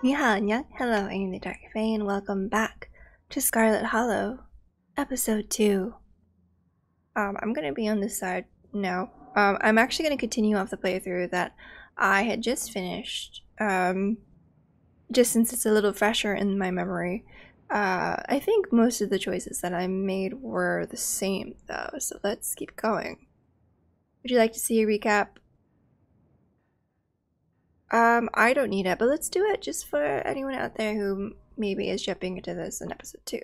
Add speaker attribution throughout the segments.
Speaker 1: Hello, I am the Dark Fae, and welcome back to Scarlet Hollow, Episode 2. I'm gonna be on this side now. I'm actually gonna continue off the playthrough that I had just finished, just since it's a little fresher in my memory. I think most of the choices that I made were the same, though, so let's keep going. Would you like to see a recap? I don't need it, but let's do it just for anyone out there who maybe is jumping into this in episode 2.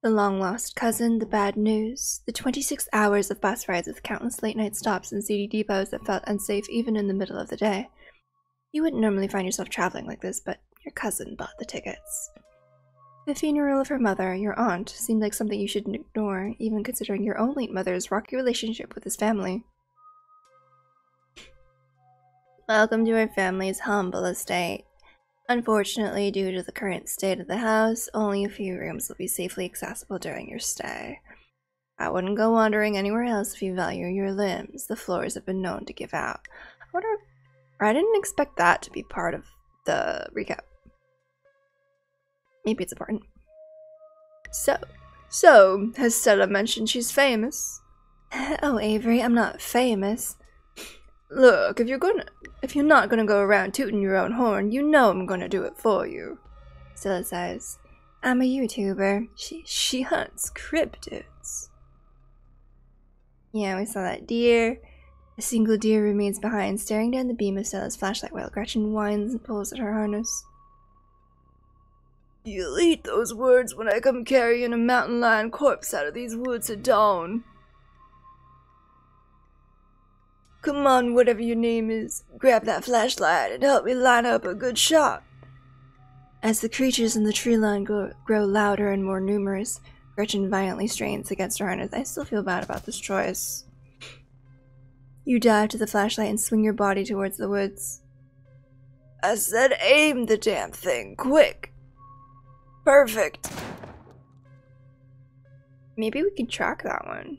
Speaker 1: The long-lost cousin, the bad news, the 26 hours of bus rides with countless late-night stops and seedy depots that felt unsafe even in the middle of the day. You wouldn't normally find yourself traveling like this, but your cousin bought the tickets. The funeral of her mother, your aunt, seemed like something you shouldn't ignore, even considering your own late mother's rocky relationship with his family. Welcome to our family's humble estate. Unfortunately, due to the current state of the house, only a few rooms will be safely accessible during your stay. I wouldn't go wandering anywhere else if you value your limbs. The floors have been known to give out. I didn't expect that to be part of the recap. Maybe it's important. So, has Stella mentioned she's famous? Oh, Avery, I'm not famous. Look, if you're not gonna go around tooting your own horn, you know I'm gonna do it for you. Stella says, I'm a YouTuber. She hunts cryptids. Yeah, we saw that deer. A single deer remains behind, staring down the beam of Stella's flashlight while Gretchen whines and pulls at her harness. You'll eat those words when I come carrying a mountain lion corpse out of these woods at dawn. Come on, whatever your name is, grab that flashlight and help me line up a good shot. As the creatures in the tree line grow louder and more numerous, Gretchen violently strains against her harness. I still feel bad about this choice. You dive to the flashlight and swing your body towards the woods. I said aim the damn thing, quick! Perfect! Maybe we can track that one.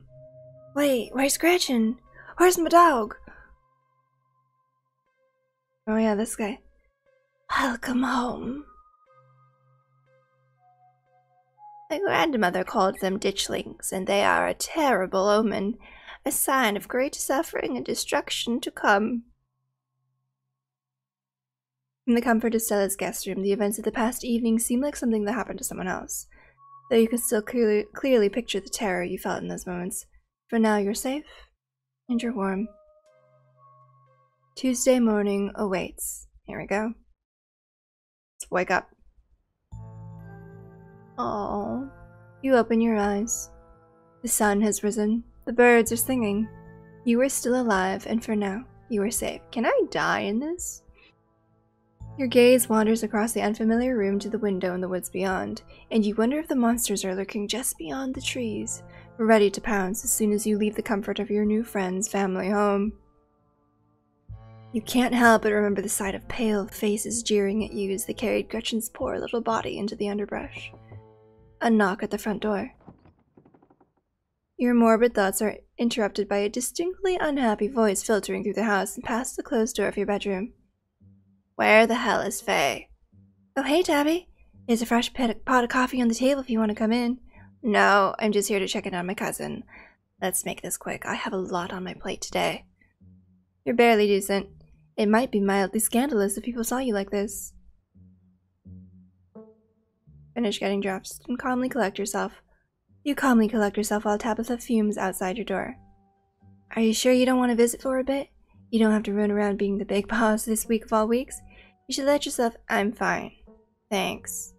Speaker 1: Wait, where's Gretchen? Where's my dog? Oh yeah, this guy. Welcome home. My grandmother called them ditchlings, and they are a terrible omen, a sign of great suffering and destruction to come. In the comfort of Stella's guest room, the events of the past evening seemed like something that happened to someone else, though you could still clearly picture the terror you felt in those moments. For now, you're safe. And you're warm. Tuesday morning awaits. Here we go. Let's wake up. Oh, you open your eyes. The sun has risen. The birds are singing. You are still alive, and for now, you are safe. Can I die in this? Your gaze wanders across the unfamiliar room to the window in the woods beyond, and you wonder if the monsters are lurking just beyond the trees, ready to pounce as soon as you leave the comfort of your new friend's family home. You can't help but remember the sight of pale faces jeering at you as they carried Gretchen's poor little body into the underbrush. A knock at the front door. Your morbid thoughts are interrupted by a distinctly unhappy voice filtering through the house and past the closed door of your bedroom. Where the hell is Faye? Oh, hey, Tabby. There's a fresh pot of coffee on the table if you want to come in. No, I'm just here to check in on my cousin. Let's make this quick. I have a lot on my plate today. You're barely decent. It might be mildly scandalous if people saw you like this. Finish getting dressed and calmly collect yourself. You calmly collect yourself while Tabitha fumes outside your door. Are you sure you don't want to visit for a bit? You don't have to run around being the big boss this week of all weeks. You should let yourself— I'm fine. Thanks.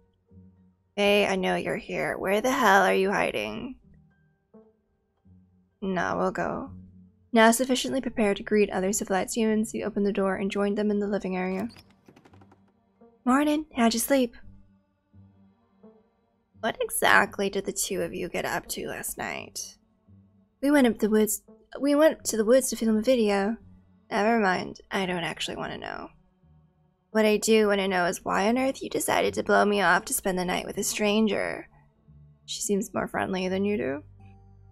Speaker 1: Hey, I know you're here. Where the hell are you hiding? No, we'll go. Now sufficiently prepared to greet other civilized humans, you open the door and join them in the living area. Morning. How'd you sleep? What exactly did the two of you get up to last night? We went to the woods to film a video. Never mind. I don't actually want to know. What I do want to know is why on earth you decided to blow me off to spend the night with a stranger. She seems more friendly than you do.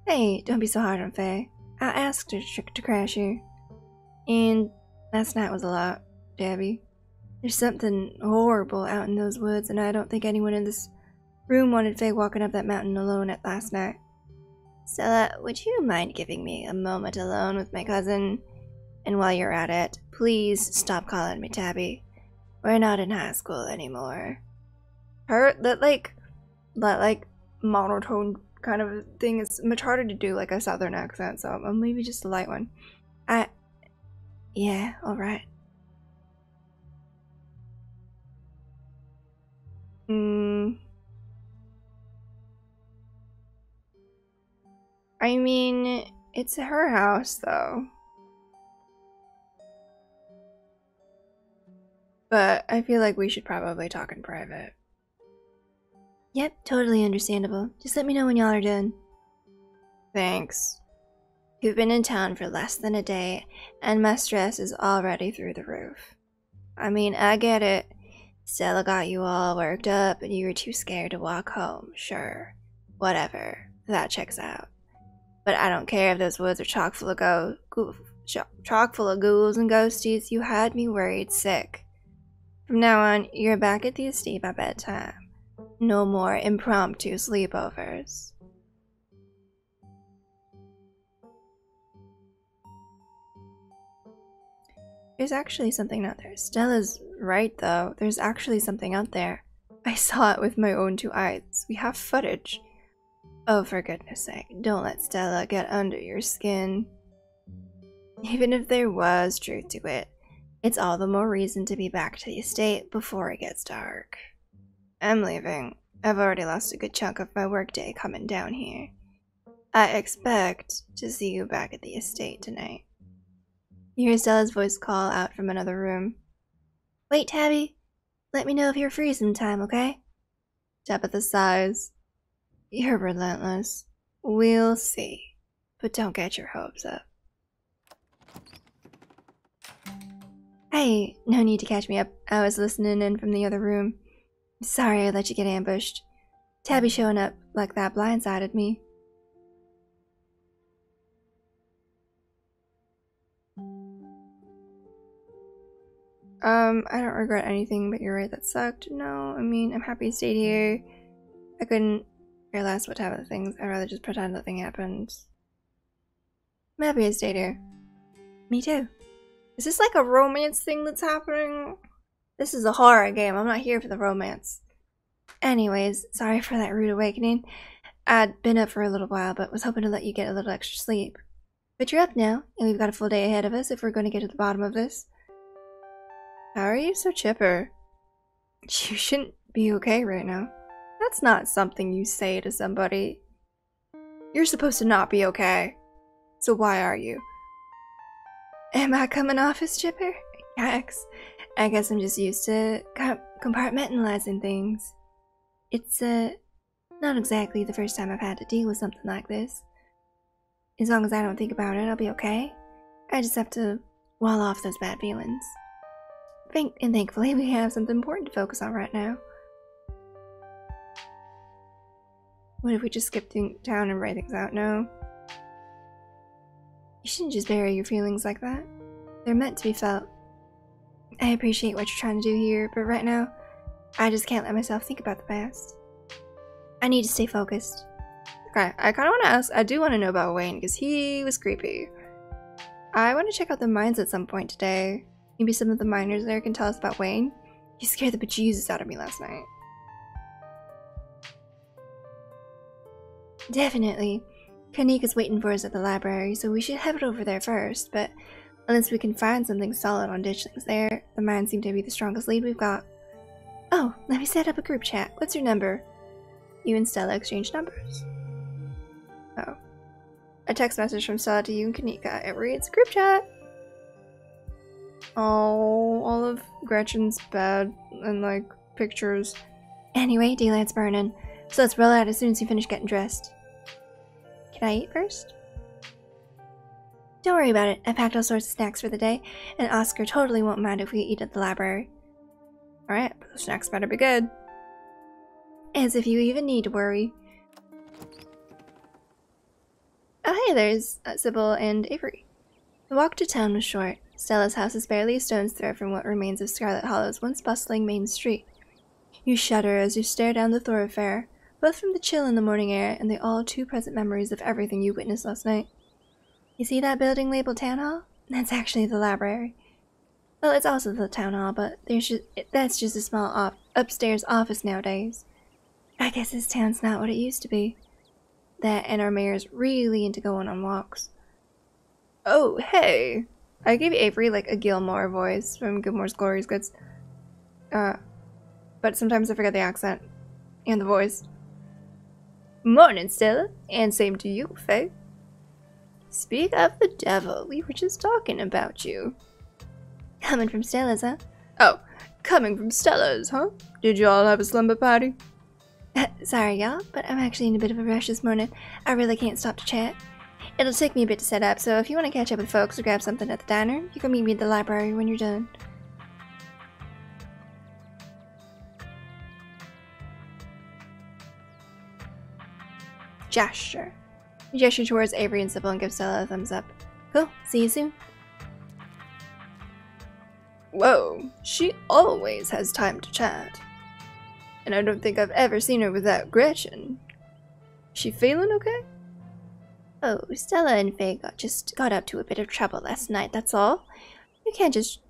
Speaker 1: Hey, don't be so hard on Faye. I asked her to crash you. And last night was a lot, Tabby. There's something horrible out in those woods, and I don't think anyone in this room wanted Faye walking up that mountain alone at last night. Stella, would you mind giving me a moment alone with my cousin? And while you're at it, please stop calling me Tabby. We're not in high school anymore. That monotone kind of thing is much harder to do, like a southern accent, so maybe just a light one. Yeah, alright. I mean, it's her house, though. But I feel like we should probably talk in private. Yep, totally understandable. Just let me know when y'all are done. Thanks. You've been in town for less than a day, and my stress is already through the roof. I mean, I get it. Stella got you all worked up, and you were too scared to walk home. Sure. Whatever. That checks out. But I don't care if those woods are chock full of ghouls and ghosties. You had me worried sick. From now on, you're back at the estate by bedtime. No more impromptu sleepovers. There's actually something out there. Stella's right, though. There's actually something out there. I saw it with my own two eyes. We have footage. Oh, for goodness sake, don't let Stella get under your skin. Even if there was truth to it, it's all the more reason to be back to the estate before it gets dark. I'm leaving. I've already lost a good chunk of my workday coming down here. I expect to see you back at the estate tonight. You hear Stella's voice call out from another room. Wait, Tabby. Let me know if you're free sometime, okay? Tabitha sighs. You're relentless. We'll see. But don't get your hopes up. Hey, no need to catch me up. I was listening in from the other room. Sorry I let you get ambushed. Tabby showing up like that blindsided me. I don't regret anything, but you're right, that sucked. No, I mean, I'm happy I stayed here. I couldn't care less what type of things. I'd rather just pretend nothing happened. I'm happy I stayed here. Me too. Is this like a romance thing that's happening? This is a horror game. I'm not here for the romance. Anyways, sorry for that rude awakening. I'd been up for a little while, but was hoping to let you get a little extra sleep. But you're up now, and we've got a full day ahead of us if we're going to get to the bottom of this. How are you so chipper? You shouldn't be okay right now. That's not something you say to somebody. You're supposed to not be okay. So why are you? Am I coming off as chipper? Yikes. I guess I'm just used to compartmentalizing things. It's, not exactly the first time I've had to deal with something like this. As long as I don't think about it, I'll be okay. I just have to wall off those bad feelings. And thankfully, we have something important to focus on right now. What if we just skip town and write things out? No. You shouldn't just bury your feelings like that. They're meant to be felt. I appreciate what you're trying to do here, but right now, I just can't let myself think about the past. I need to stay focused. Okay, I kind of want to ask, I do want to know about Wayne, because he was creepy. I want to check out the mines at some point today. Maybe some of the miners there can tell us about Wayne. He scared the bejesus out of me last night. Definitely. Kanika's waiting for us at the library, so we should head over there first, but unless we can find something solid on ditchlings there, the mines seem to be the strongest lead we've got. Oh, let me set up a group chat. What's your number? You and Stella exchange numbers. Oh. A text message from Stella to you and Kanika. It reads, group chat! Oh, all of Gretchen's bed and, like, pictures. Anyway, daylight's burning, so let's roll out as soon as you finish getting dressed. Can I eat first? Don't worry about it. I packed all sorts of snacks for the day, and Oscar totally won't mind if we eat at the library. Alright, but the snacks better be good. As if you even need to worry. Oh hey, there's Sybil and Avery. The walk to town was short. Stella's house is barely a stone's throw from what remains of Scarlet Hollow's once bustling main street. You shudder as you stare down the thoroughfare, both from the chill in the morning air and the all-too-present memories of everything you witnessed last night. You see that building labeled Town Hall? That's actually the library. Well, it's also the Town Hall, but that's just a small upstairs office nowadays. I guess this town's not what it used to be. That and our mayor's really into going on walks. Oh, hey! I gave Avery like a Gilmore voice from Gilmore's Glorious Goods. But sometimes I forget the accent and the voice. Morning, Stella, and same to you, Faye. Speak of the devil, we were just talking about you. Coming from Stella's, huh? Oh, coming from Stella's, huh? Did you all have a slumber party? Sorry, y'all, but I'm actually in a bit of a rush this morning. I really can't stop to chat. It'll take me a bit to set up, so if you want to catch up with folks or grab something at the diner, you can meet me at the library when you're done. Gesture. You gesture towards Avery and Sybil and give Stella a thumbs up. Cool, see you soon. Whoa, she always has time to chat. And I don't think I've ever seen her without Gretchen. She feeling okay? Oh, Stella and Faye just got up to a bit of trouble last night, that's all. You can't just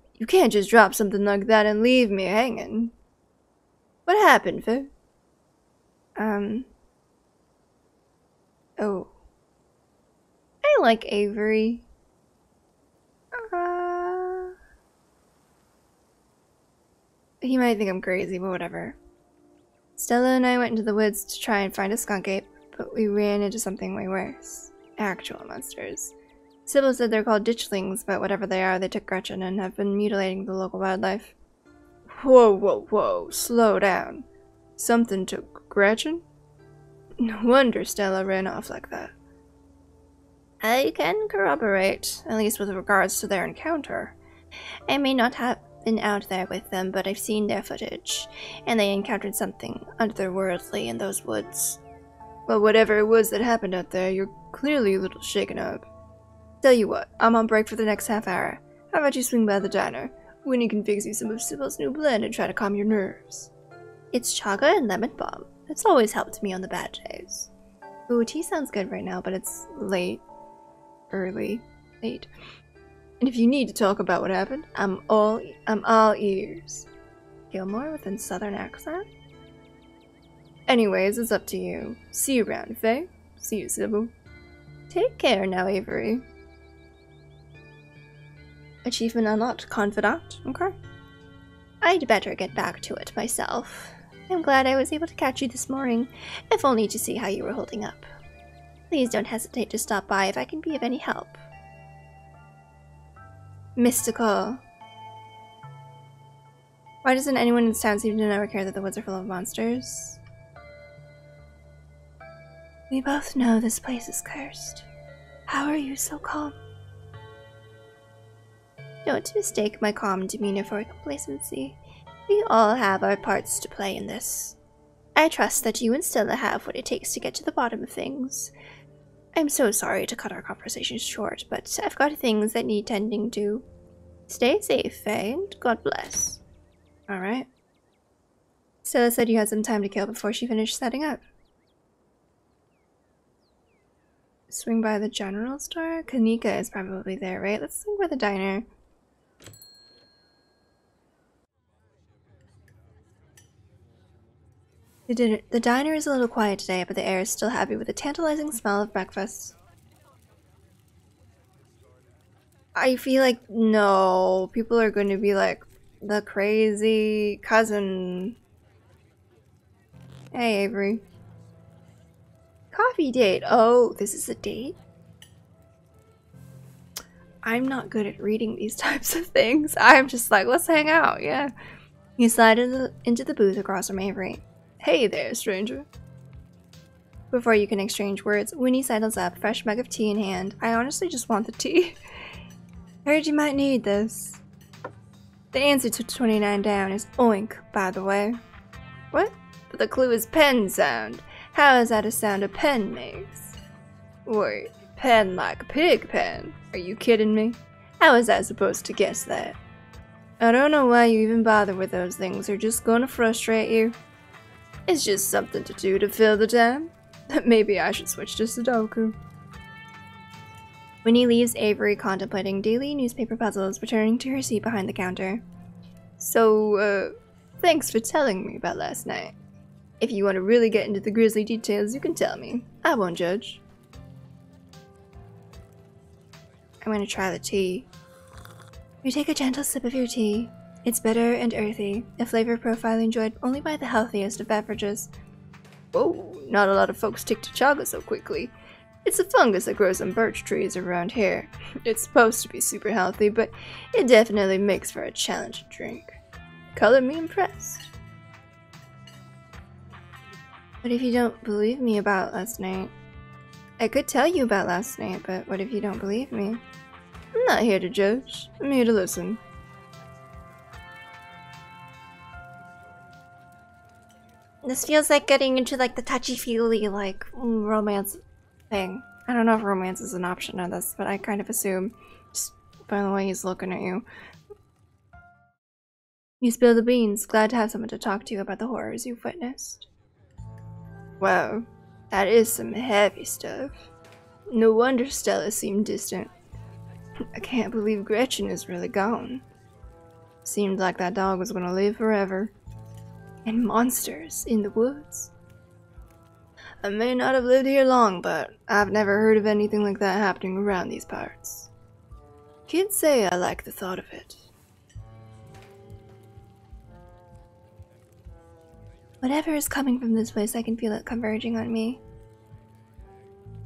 Speaker 1: drop something like that and leave me hanging. What happened, Faye? Oh. I like Avery. He might think I'm crazy, but whatever. Stella and I went into the woods to try and find a skunk ape, but we ran into something way worse. Actual monsters. Sybil said they're called ditchlings, but whatever they are, they took Gretchen and have been mutilating the local wildlife. Whoa, whoa, whoa, slow down. Something took Gretchen? No wonder Stella ran off like that. I can corroborate, at least with regards to their encounter. I may not have been out there with them, but I've seen their footage, and they encountered something otherworldly in those woods. Well, whatever it was that happened out there, you're clearly a little shaken up. Tell you what, I'm on break for the next half hour. How about you swing by the diner? Winnie can fix you some of Sybil's new blend and try to calm your nerves. It's chaga and lemon balm. It's always helped me on the bad days. Ooh, tea sounds good right now, but it's late. Late. And if you need to talk about what happened, I'm all ears. Gilmore with a southern accent? Anyways, it's up to you. See you around, Faye. See you, Sybil. Take care now, Avery. Achievement unlocked. Confidant. Okay. I'd better get back to it myself. I'm glad I was able to catch you this morning, if only to see how you were holding up. Please don't hesitate to stop by if I can be of any help. Mystical. Why doesn't anyone in this town seem to know or care that the woods are full of monsters? We both know this place is cursed. How are you so calm? Don't mistake my calm demeanor for complacency. We all have our parts to play in this. I trust that you and Stella have what it takes to get to the bottom of things. I'm so sorry to cut our conversation short, but I've got things that need tending to. Stay safe, Faye, and God bless. Alright. Stella said you had some time to kill before she finished setting up. Swing by the general store? Kanika is probably there, right? Let's swing by the diner. The diner is a little quiet today, but the air is still heavy with the tantalizing smell of breakfast. I feel like, no, people are going to be like, the crazy cousin. Hey, Avery. Coffee date. Oh, this is a date? I'm not good at reading these types of things. I'm just like, let's hang out, yeah. You slide into the booth across from Avery. Hey there, stranger. Before you can exchange words, Winnie sidles up, fresh mug of tea in hand. I honestly just want the tea. Heard you might need this. The answer to 29 down is oink, by the way. What? But the clue is pen sound. How is that a sound a pen makes? Wait, pen like a pig pen? Are you kidding me? How was I supposed to guess that? I don't know why you even bother with those things. They're just gonna frustrate you. It's just something to do to fill the time. Maybe I should switch to Sudoku. Winnie leaves Avery contemplating daily newspaper puzzles, returning to her seat behind the counter. So, thanks for telling me about last night. If you want to really get into the grisly details, you can tell me. I won't judge. I'm gonna try the tea. You take a gentle sip of your tea. It's bitter and earthy, a flavor profile enjoyed only by the healthiest of beverages. Whoa, not a lot of folks take to chaga so quickly. It's a fungus that grows on birch trees around here. It's supposed to be super healthy, but it definitely makes for a challenging drink. Color me impressed. What if you don't believe me about last night? I could tell you about last night, but what if you don't believe me? I'm not here to judge. I'm here to listen. This feels like getting into like the touchy-feely like romance thing. I don't know if romance is an option on this, but I kind of assume just by the way he's looking at you. You spill the beans. Glad to have someone to talk to about the horrors you've witnessed. Wow, that is some heavy stuff. No wonder Stella seemed distant. I can't believe Gretchen is really gone. Seemed like that dog was gonna live forever. And monsters in the woods. I may not have lived here long, but I've never heard of anything like that happening around these parts. Can't say I like the thought of it. Whatever is coming from this place, I can feel it converging on me.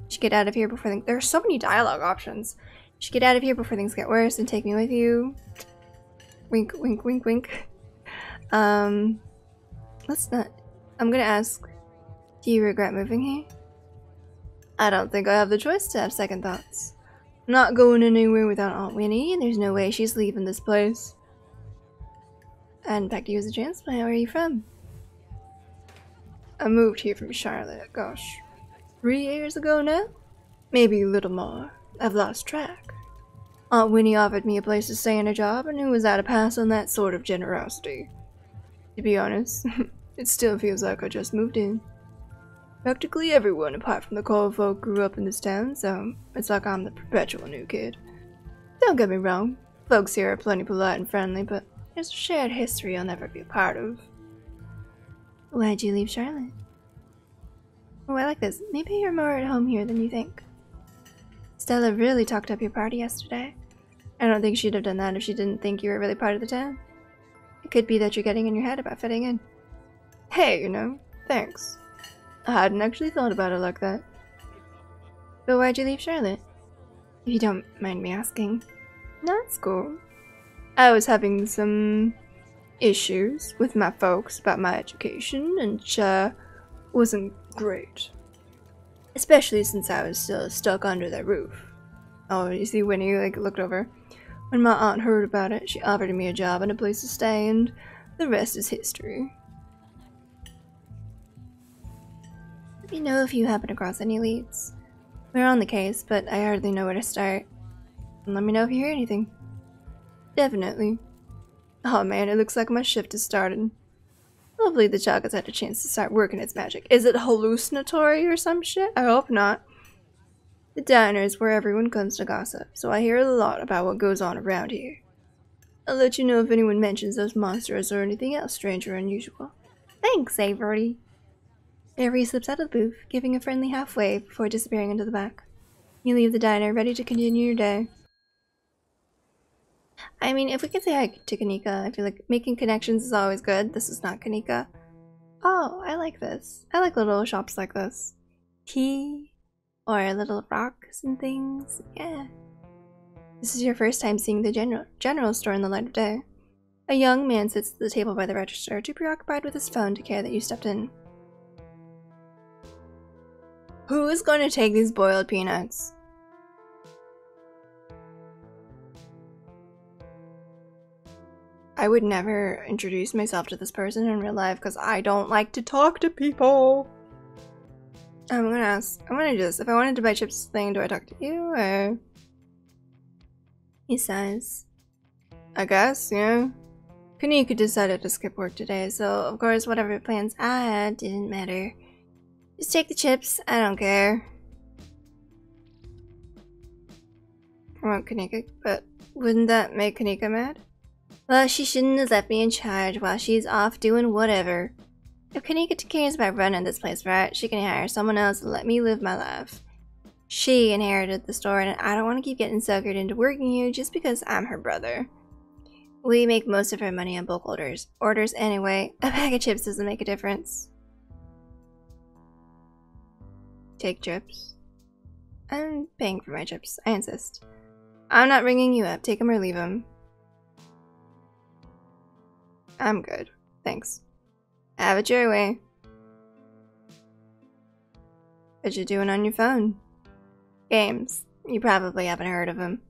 Speaker 1: Should get out of here before things— there are so many dialogue options. Should get out of here before things get worse and take me with you. Wink, wink, wink, wink. Let's not— I'm gonna ask, do you regret moving here? I don't think I have the choice to have second thoughts. I'm not going anywhere without Aunt Winnie, and there's no way she's leaving this place. I hadn't packed you as a transplant. Where are you from? I moved here from Charlotte, gosh, 3 years ago now? Maybe a little more. I've lost track. Aunt Winnie offered me a place to stay and a job, and who was at a pass on that sort of generosity? To be honest, it still feels like I just moved in. Practically everyone apart from the core folk grew up in this town, so it's like I'm the perpetual new kid. Don't get me wrong, folks here are plenty polite and friendly, but there's a shared history I'll never be a part of. Why'd you leave Charlotte? Oh, I like this. Maybe you're more at home here than you think. Stella really talked up your party yesterday. I don't think she'd have done that if she didn't think you were really part of the town. It could be that you're getting in your head about fitting in. Hey, you know, thanks. I hadn't actually thought about it like that. But why'd you leave Charlotte? If you don't mind me asking. That's cool. I was having some issues with my folks about my education, and wasn't great. Especially since I was still stuck under their roof. Oh, you see Winnie like looked over. When my aunt heard about it, she offered me a job and a place to stay, and the rest is history. Let me know if you happen across any leads. We're on the case, but I hardly know where to start. And let me know if you hear anything. Definitely. Oh man, it looks like my shift has started. Hopefully the chaga's had a chance to start working its magic. Is it hallucinatory or some shit? I hope not. The diner is where everyone comes to gossip, so I hear a lot about what goes on around here. I'll let you know if anyone mentions those monsters or anything else strange or unusual. Thanks, Avery. Avery slips out of the booth, giving a friendly half wave before disappearing into the back. You leave the diner, ready to continue your day. I mean, if we can say hi to Kanika, I feel like making connections is always good. This is not Kanika. Oh, I like this. I like little shops like this. Tea, or little rocks and things. Yeah. This is your first time seeing the general store in the light of day. A young man sits at the table by the register, too preoccupied with his phone to care that you stepped in. Who is going to take these boiled peanuts? I would never introduce myself to this person in real life because I don't like to talk to people. I'm gonna do this. If I wanted to buy chips thing, do I talk to you or? He sighs. I guess, yeah. Kanika decided to skip work today, so of course whatever plans I had didn't matter. Just take the chips, I don't care. I want Kanika, but wouldn't that make Kanika mad? Well, she shouldn't have left me in charge while she's off doing whatever. If Kanika cares about running this place right, she can hire someone else and let me live my life. She inherited the store, and I don't want to keep getting suckered into working here just because I'm her brother. We make most of our money on bulk orders. Orders anyway. A bag of chips doesn't make a difference. Take chips. I'm paying for my chips, I insist. I'm not ringing you up. Take them or leave them. I'm good. Thanks. Have it your way. What you doing on your phone? Games. You probably haven't heard of them.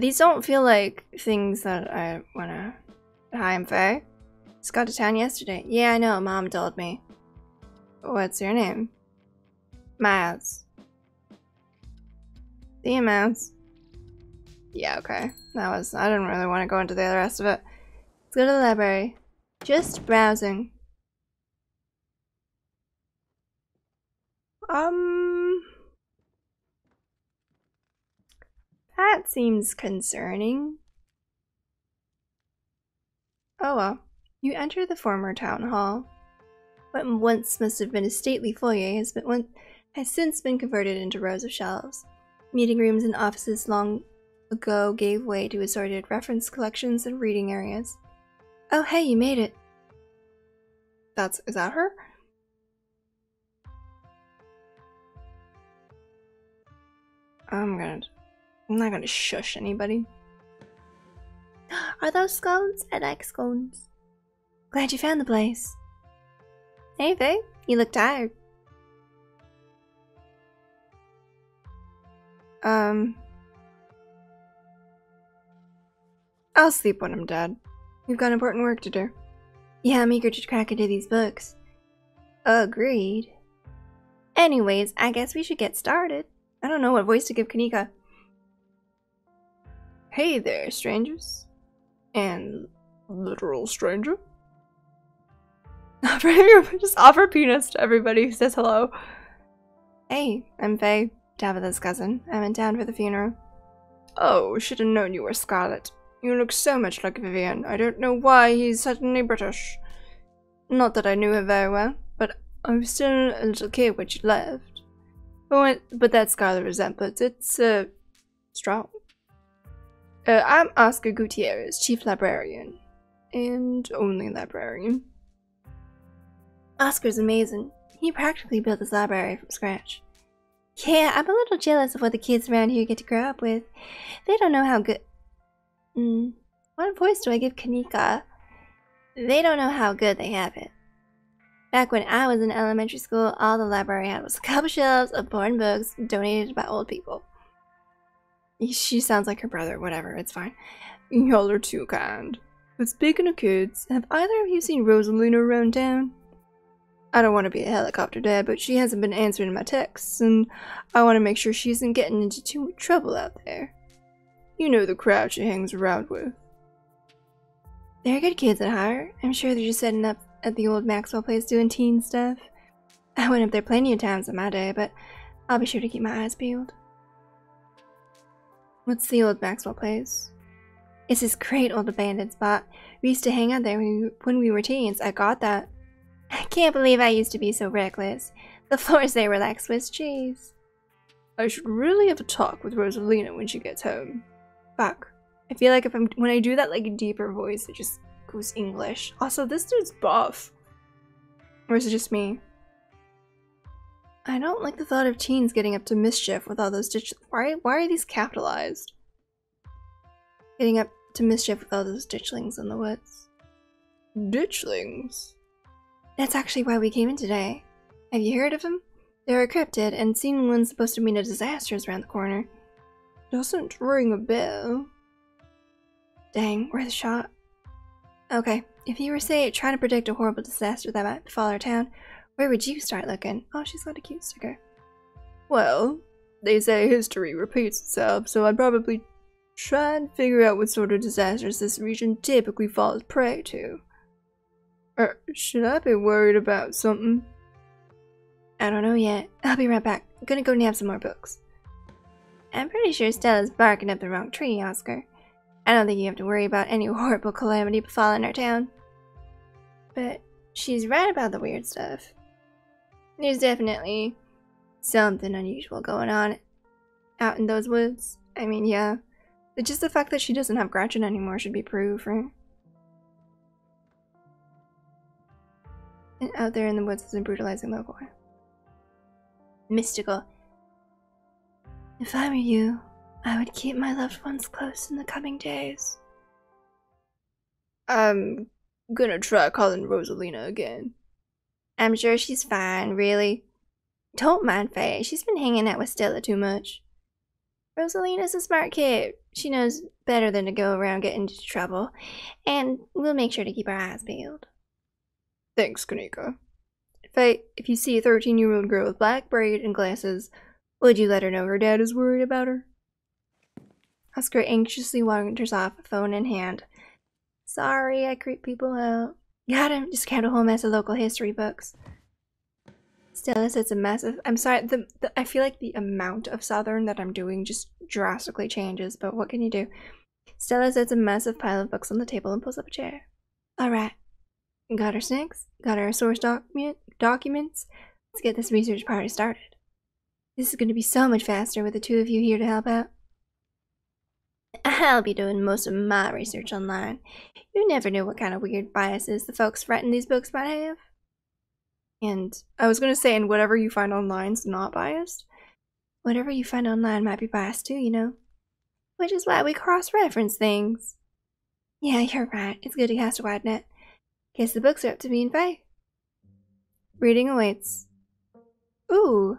Speaker 1: These don't feel like things that I wanna... Hi, I'm Faye. Just got to town yesterday. Yeah, I know. Mom told me. What's your name? Miles. See you, Miles. Yeah, okay. I didn't really want to go into the rest of it. Let's go to the library. Just browsing. That seems concerning. Oh well. You enter the former town hall. What once must have been a stately foyer has since been converted into rows of shelves. Meeting rooms and offices long ago gave way to assorted reference collections and reading areas. Oh hey, you made it. Is that her? I'm not gonna shush anybody. Are those scones? I like scones. Glad you found the place. Hey, Faye, you look tired. I'll sleep when I'm dead. We've got important work to do. Yeah, I'm eager to crack into these books. Agreed. Anyways, I guess we should get started. I don't know what voice to give Kanika. Hey there, strangers. And literal stranger. Just offer peanuts to everybody who says hello. Hey, I'm Faye, Tabitha's cousin. I'm in town for the funeral. Oh, should have known you were Scarlet. You look so much like Vivian. I don't know why he's suddenly British. Not that I knew her very well, but I was still a little kid when she left. But that Scarlet resemblance, it's, strong. I'm Oscar Gutierrez, Chief Librarian. And only librarian. Oscar's amazing. He practically built this library from scratch. Yeah, I'm a little jealous of what the kids around here get to grow up with. They don't know how good... What voice do I give Kanika? They don't know how good they have it. Back when I was in elementary school, all the library had was a couple shelves of boring books donated by old people. She sounds like her brother, whatever, it's fine. Y'all are too kind. But speaking of kids, have either of you seen Rosalina around town? I don't want to be a helicopter dad, but she hasn't been answering my texts, and I want to make sure she isn't getting into too much trouble out there. You know the crowd she hangs around with. They're good kids at heart. I'm sure they're just setting up at the old Maxwell place doing teen stuff. I went up there plenty of times in my day, but I'll be sure to keep my eyes peeled. What's the old Maxwell place? It's this great old abandoned spot. We used to hang out there when we were teens. I got that. I can't believe I used to be so reckless. The floors there were like Swiss cheese. I should really have a talk with Rosalina when she gets home. Fuck. I feel like when I do that like deeper voice, it just goes English. Also, this dude's buff. Or is it just me? I don't like the thought of teens getting up to mischief with all those why are these capitalized? Getting up to mischief with all those ditchlings in the woods. Ditchlings? That's actually why we came in today. Have you heard of them? They're a cryptid, and seeing one's supposed to mean a disaster is around the corner. Doesn't ring a bell. Dang, worth a shot. Okay, if you were, say, trying to predict a horrible disaster that might befall our town, Where would you start looking? Oh, she's got a cute sticker.
Speaker 2: Well, they say history repeats itself, so I'd probably try and figure out what sort of disasters this region typically falls prey to. Should I be worried about something?
Speaker 1: I don't know yet. I'll be right back. I'm gonna go nab some more books. I'm pretty sure Stella's barking up the wrong tree, Oscar. I don't think you have to worry about any horrible calamity befalling our town. But she's right about the weird stuff. There's definitely something unusual going on out in those woods. I mean, yeah. But just the fact that she doesn't have Gretchen anymore should be proof, right? And out there in the woods isn't brutalizing local. Mystical. If I were you, I would keep my loved ones close in the coming days.
Speaker 2: I'm gonna try calling Rosalina again.
Speaker 1: I'm sure she's fine, really. Don't mind Faye, she's been hanging out with Stella too much. Rosalina's a smart kid. She knows better than to go around getting into trouble. And we'll make sure to keep our eyes peeled.
Speaker 2: Thanks, Kanika. Faye, if you see a 13-year-old girl with black braid and glasses, would you let her know her dad is worried about her?
Speaker 1: Oscar anxiously wanders off, phone in hand. Sorry, I creep people out. Got him. Discount a whole mess of local history books. Stella says a massive. I'm sorry. I feel like the amount of Southern that I'm doing just drastically changes. But what can you do? Stella sets a massive pile of books on the table and pulls up a chair. All right. Got our snacks. Got our source documents. Let's get this research party started. This is going to be so much faster with the two of you here to help out. I'll be doing most of my research online. You never know what kind of weird biases the folks writing these books might have.
Speaker 2: And I was going to say, and whatever you find online's not biased.
Speaker 1: Whatever you find online might be biased too, you know. Which is why we cross-reference things. Yeah, you're right. It's good to cast a wide net. Guess the books are up to me and Faye. Reading awaits. Ooh.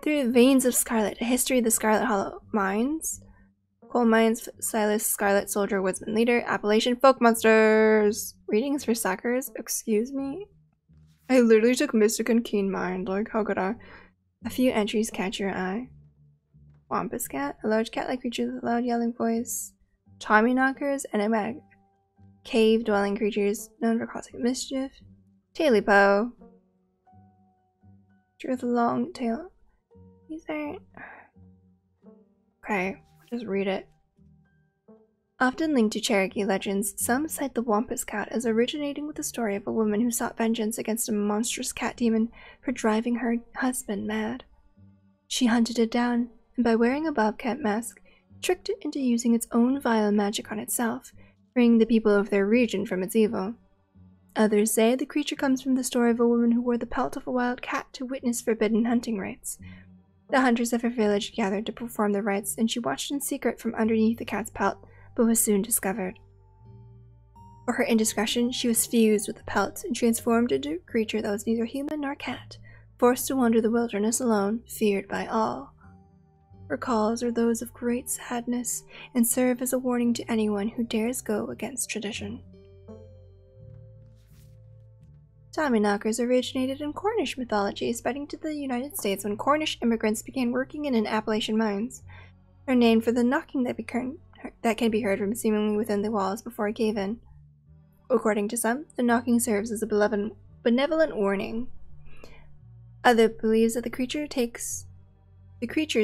Speaker 1: Through the Veins of Scarlet, a history of the Scarlet Hollow Mines. Coal Mines, Silas, Scarlet, Soldier, Woodsman, Leader, Appalachian Folk Monsters. Readings for suckers? Excuse me?
Speaker 2: I literally took Mystic and Keen Mind, like, how could I?
Speaker 1: A few entries catch your eye. Wampus Cat, a large cat-like creature with a loud yelling voice. Tommy Knockers, enigmatic cave-dwelling creatures known for causing mischief. Tailypo. Creature with a long tail. These aren't... Okay, just read it. Often linked to Cherokee legends, some cite the Wampus Cat as originating with the story of a woman who sought vengeance against a monstrous cat demon for driving her husband mad. She hunted it down, and by wearing a bobcat mask, tricked it into using its own vile magic on itself, freeing the people of their region from its evil. Others say the creature comes from the story of a woman who wore the pelt of a wild cat to witness forbidden hunting rites. The hunters of her village gathered to perform the rites, and she watched in secret from underneath the cat's pelt, but was soon discovered. For her indiscretion, she was fused with the pelt and transformed into a creature that was neither human nor cat, forced to wander the wilderness alone, feared by all. Her calls are those of great sadness and serve as a warning to anyone who dares go against tradition. Tommyknockers originated in Cornish mythology, spreading to the United States when Cornish immigrants began working in Appalachian mines. They're named for the knocking that can be heard from seemingly within the walls before a cave-in. According to some, the knocking serves as a benevolent warning. Others believe that the creatures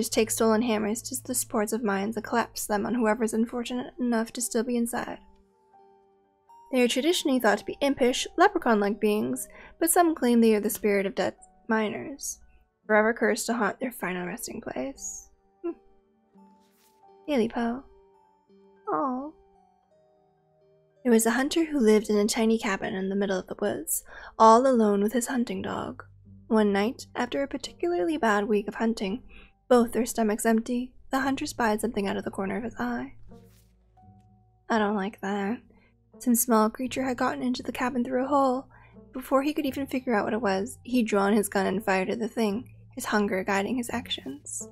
Speaker 1: take stolen hammers to the supports of mines and collapse them on whoever is unfortunate enough to still be inside. They are traditionally thought to be impish, leprechaun-like beings, but some claim they are the spirit of dead miners, forever cursed to haunt their final resting place. Tailypo. Oh. There was a hunter who lived in a tiny cabin in the middle of the woods, all alone with his hunting dog. One night, after a particularly bad week of hunting, both their stomachs empty, the hunter spied something out of the corner of his eye. I don't like that. Some small creature had gotten into the cabin through a hole. Before he could even figure out what it was, he'd drawn his gun and fired at the thing, his hunger guiding his actions.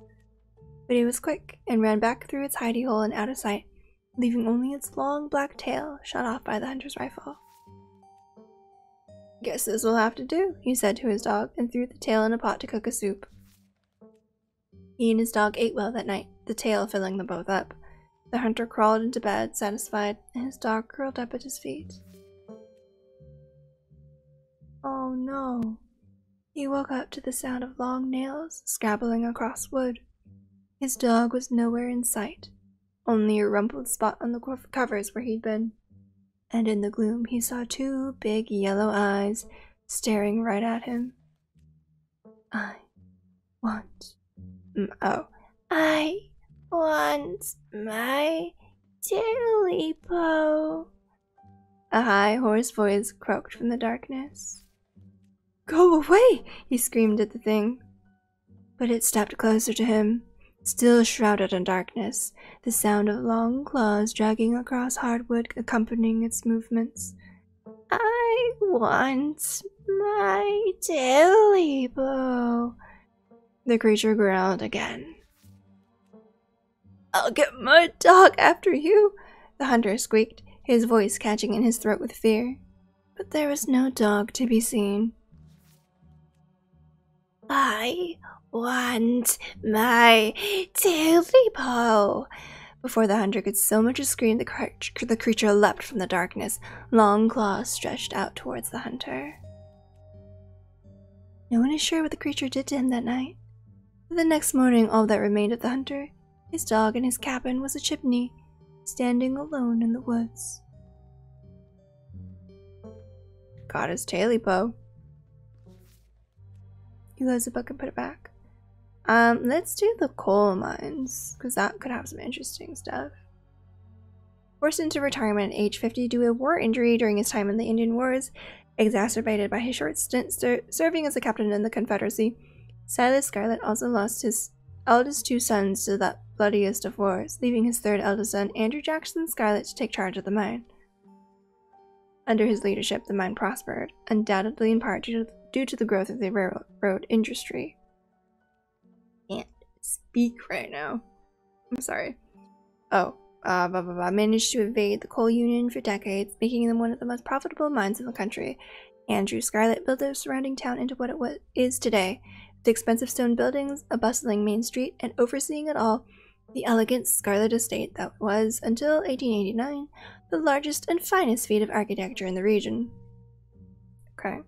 Speaker 1: But he was quick, and ran back through its hidey hole and out of sight, leaving only its long black tail shot off by the hunter's rifle. Guess this will have to do, he said to his dog, and threw the tail in a pot to cook a soup. He and his dog ate well that night, the tail filling them both up. The hunter crawled into bed, satisfied, and his dog curled up at his feet. Oh no. He woke up to the sound of long nails scrabbling across wood. His dog was nowhere in sight, only a rumpled spot on the covers where he'd been. And in the gloom he saw two big yellow eyes staring right at him. I want my Tailypo. A high, hoarse voice croaked from the darkness. Go away! He screamed at the thing. But it stepped closer to him, still shrouded in darkness, the sound of long claws dragging across hardwood accompanying its movements. I want my Tailypo. The creature growled again. I'll get my dog after you, the hunter squeaked, his voice catching in his throat with fear. But there was no dog to be seen. I want my Tailypo. Before the hunter could so much as scream, the creature leapt from the darkness, long claws stretched out towards the hunter. No one is sure what the creature did to him that night. But the next morning, all that remained of the hunter, his dog and his cabin, was a chimney, standing alone in the woods. Got his Tailypo. He closed the book and put it back. Let's do the coal mines, because that could have some interesting stuff. Forced into retirement at age 50 due to a war injury during his time in the Indian Wars, exacerbated by his short stint serving as a captain in the Confederacy, Silas Scarlet also lost his eldest two sons to that bloodiest of wars, leaving his third eldest son, Andrew Jackson Scarlet, to take charge of the mine. Under his leadership, the mine prospered, undoubtedly in part due to the growth of the railroad industry. Can't speak right now. I'm sorry. Managed to evade the coal union for decades, making them one of the most profitable mines in the country. Andrew Scarlet built the surrounding town into what it is today, with expensive stone buildings, a bustling main street, and overseeing it all, the elegant Scarlet estate that was, until 1889, the largest and finest feat of architecture in the region. Okay.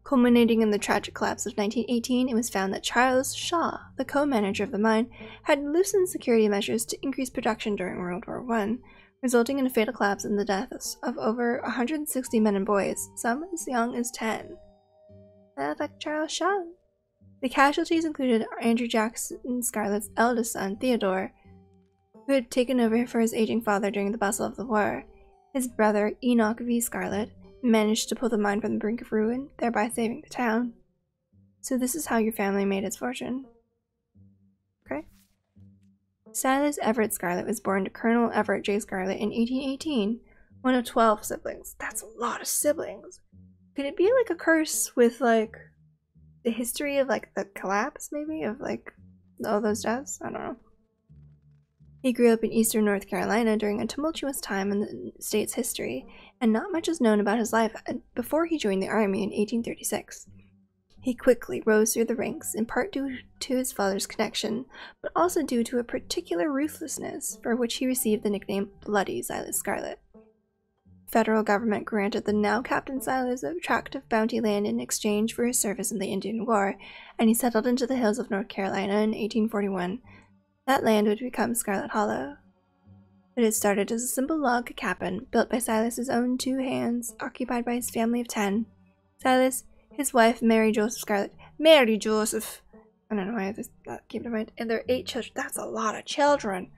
Speaker 1: Culminating in the tragic collapse of 1918, it was found that Charles Shaw, the co-manager of the mine, had loosened security measures to increase production during World War I, resulting in a fatal collapse and the deaths of over 160 men and boys, some as young as 10. Like Charles Shaw. The casualties included Andrew Jackson Scarlet's eldest son, Theodore, who had taken over for his aging father during the bustle of the war. His brother, Enoch V. Scarlet, managed to pull the mine from the brink of ruin, thereby saving the town. So this is how your family made its fortune. Okay? Silas Everett Scarlet was born to Colonel Everett J. Scarlet in 1818, one of 12 siblings. That's a lot of siblings. Could it be like a curse with like the history of like the collapse maybe of like all those deaths? I don't know. He grew up in eastern North Carolina during a tumultuous time in the state's history, and not much is known about his life before he joined the army in 1836. He quickly rose through the ranks, in part due to his father's connection, but also due to a particular ruthlessness for which he received the nickname Bloody Silas Scarlet. Federal government granted the now Captain Silas a tract of bounty land in exchange for his service in the Indian War, and he settled into the hills of North Carolina in 1841. That land would become Scarlet Hollow. But it started as a simple log cabin built by Silas's own two hands, occupied by his family of 10. Silas, his wife, Mary Joseph Scarlet. Mary Joseph! I don't know why that came to mind. And their 8 children. That's a lot of children!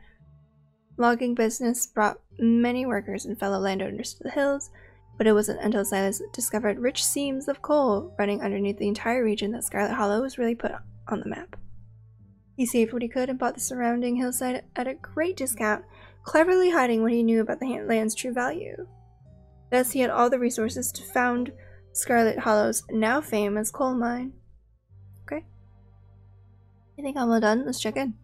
Speaker 1: Logging business brought many workers and fellow landowners to the hills, but it wasn't until Silas discovered rich seams of coal running underneath the entire region that Scarlet Hollow was really put on the map. He saved what he could and bought the surrounding hillside at a great discount, cleverly hiding what he knew about the land's true value. Thus, he had all the resources to found Scarlet Hollow's now famous coal mine. Okay. I think I'm all done. Let's check in.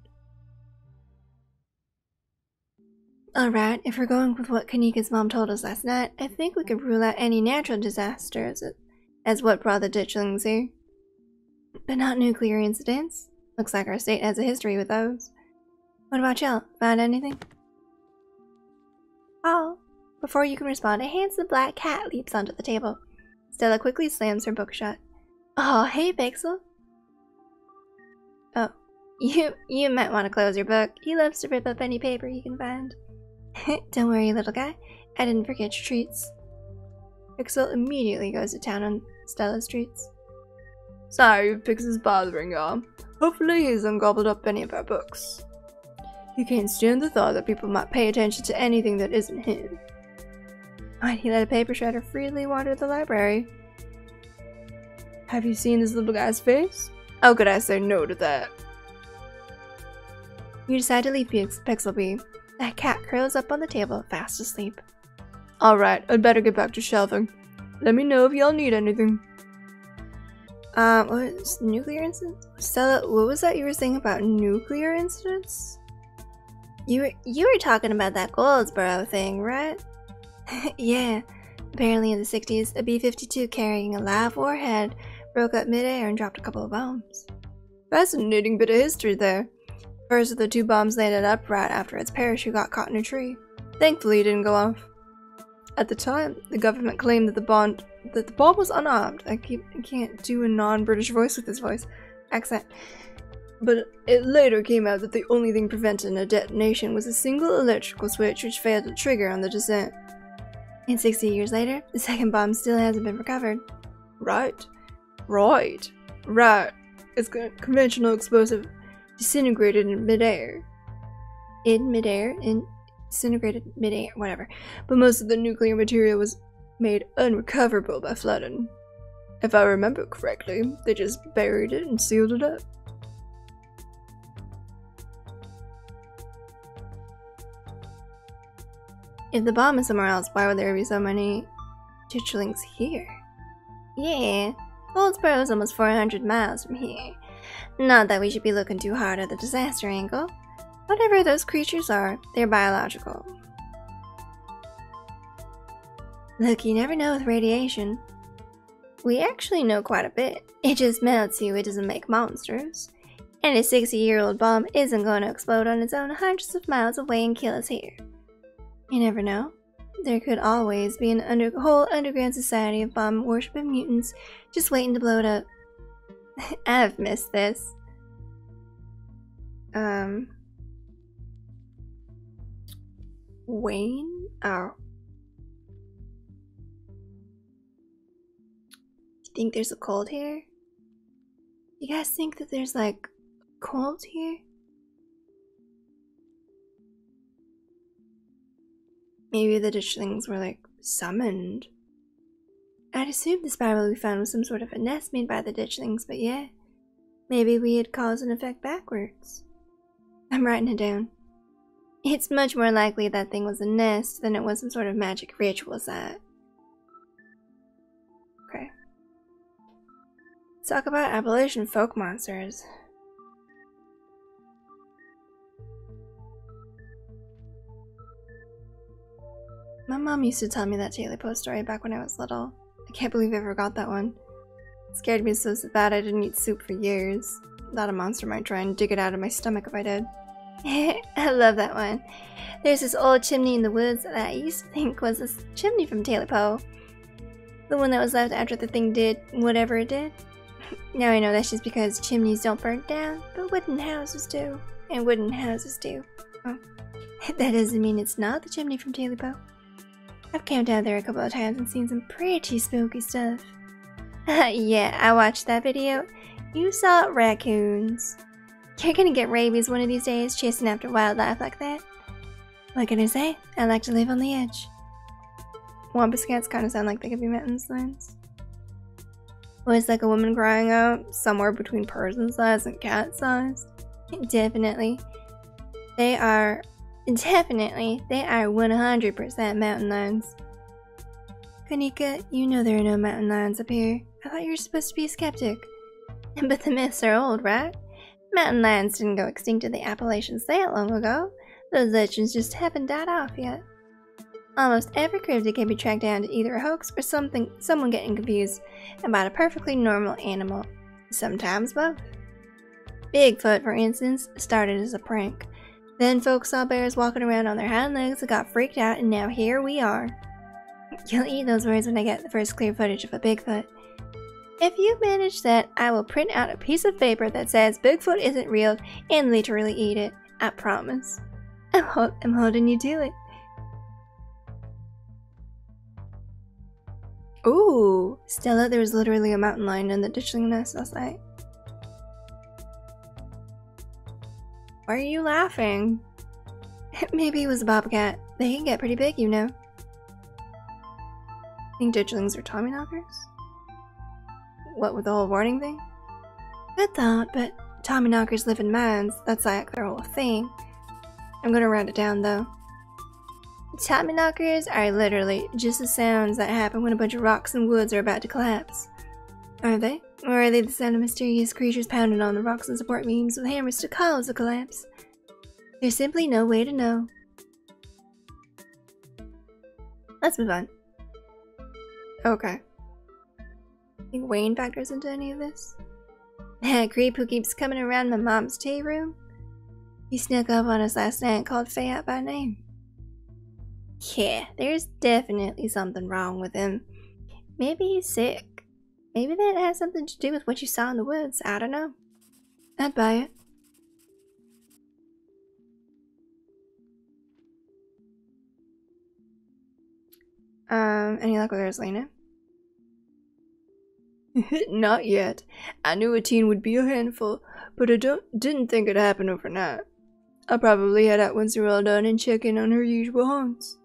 Speaker 1: Alright, if we're going with what Kanika's mom told us last night, I think we could rule out any natural disasters as what brought the ditchlings here. But not nuclear incidents. Looks like our state has a history with those. What about y'all? Find anything? Oh, before you can respond, a handsome black cat leaps onto the table. Stella quickly slams her book shut. Oh, hey, Pixel. Oh, you might want to close your book. He loves to rip up any paper he can find. Don't worry, little guy. I didn't forget your treats. Pixel immediately goes to town on Stella's treats.
Speaker 2: Sorry if Pixel's bothering y'all. Hopefully he hasn't gobbled up any of our books. He can't stand the thought that people might pay attention to anything that isn't him.
Speaker 1: Why'd he let a paper shredder freely wander the library?
Speaker 2: Have you seen this little guy's face? How could I say no to that?
Speaker 1: You decide to leave Pixel be. That cat curls up on the table, fast asleep.
Speaker 2: Alright, I'd better get back to shelving. Let me know if y'all need anything.
Speaker 1: What was nuclear incidents? Stella, what was that you were saying about nuclear incidents? You were talking about that Goldsboro thing, right? Yeah. Apparently in the 60s, a B-52 carrying a live warhead broke up midair and dropped a couple of bombs.
Speaker 2: Fascinating bit of history there. First of the 2 bombs landed upright after its parachute got caught in a tree. Thankfully it didn't go off. At the time, the government claimed that the bomb was unarmed. I can't do a non-British voice with this voice accent. But it later came out that the only thing preventing a detonation was a single electrical switch which failed to trigger on the descent.
Speaker 1: And 60 years later, the second bomb still hasn't been recovered.
Speaker 2: Right. It's a conventional explosive disintegrated in midair. Disintegrated midair, whatever. But most of the nuclear material was made unrecoverable by flooding. If I remember correctly, they just buried it and sealed it up.
Speaker 1: If the bomb is somewhere else, why would there be so many ditchlings here? Yeah, Goldsboro is almost 400 miles from here. Not that we should be looking too hard at the disaster angle. Whatever those creatures are, they're biological. Look, you never know with radiation. We actually know quite a bit. It just melts you, it doesn't make monsters. And a 60-year-old bomb isn't going to explode on its own hundreds of miles away and kill us here. You never know. There could always be an whole underground society of bomb-worshipping mutants just waiting to blow it up. I've missed this.
Speaker 2: Wayne? Oh.
Speaker 1: You think there's a cold here? You guys think that there's like cold here? Maybe the ditchlings were like summoned. I'd assumed the spiral we found was some sort of a nest made by the ditchlings, but yeah. Maybe we had cause and effect backwards. I'm writing it down. It's much more likely that thing was a nest than it was some sort of magic ritual site. Okay. Let's talk about Appalachian folk monsters. My mom used to tell me that Tailypo story back when I was little. I can't believe I forgot that one. It scared me so bad I didn't eat soup for years. Thought a monster might try and dig it out of my stomach if I did. I love that one. There's this old chimney in the woods that I used to think was a chimney from Tailypo. The one that was left after the thing did whatever it did. Now I know that's just because chimneys don't burn down, but wooden houses do. And wooden houses do. Oh. That doesn't mean it's not the chimney from Tailypo. I've camped out there a couple of times and seen some pretty spooky stuff. Yeah, I watched that video. You saw raccoons. You're gonna get rabies one of these days chasing after wildlife like that. What can I say? I like to live on the edge. Wampus cats kind of sound like they could be mountain lions. Well, it's like a woman crying out, somewhere between person size and cat size. Definitely. They are 100% mountain lions. Kanika, you know there are no mountain lions up here. I thought you were supposed to be a skeptic. But the myths are old, right? Mountain lions didn't go extinct in the Appalachians that long ago. Those legends just haven't died off yet. Almost every cryptid can be tracked down to either a hoax or someone getting confused about a perfectly normal animal. Sometimes both. Bigfoot, for instance, started as a prank. Then folks saw bears walking around on their hind legs and got freaked out, and now here we are. You'll eat those words when I get the first clear footage of a Bigfoot. If you manage that, I will print out a piece of paper that says Bigfoot isn't real and literally eat it. I promise. I'm holding you to it. Ooh, Stella, there was literally a mountain lion in the ditchling nest last night. Why are you laughing? Maybe it was a bobcat. They can get pretty big, you know. Think ditchlings are Tommyknockers? What with the whole warning thing? Good thought, but Tommyknockers live in mines. That's like their whole thing. I'm gonna write it down though. Tommyknockers are literally just the sounds that happen when a bunch of rocks and woods are about to collapse. Are they? Or are they the sound of mysterious creatures pounding on the rocks and support beams with hammers to cause a collapse? There's simply no way to know. Let's move on. Okay. Think Wayne factors into any of this? That creep who keeps coming around my mom's tea room? He snuck up on us last night and called Faye out by name. Yeah, there's definitely something wrong with him. Maybe he's sick. Maybe that has something to do with what you saw in the woods. I don't know. I'd buy it. Any luck with Rosalina?
Speaker 2: Not yet. I knew a teen would be a handful, but I didn't think it'd happen overnight. I'll probably head out once we're all done and check in on her usual haunts.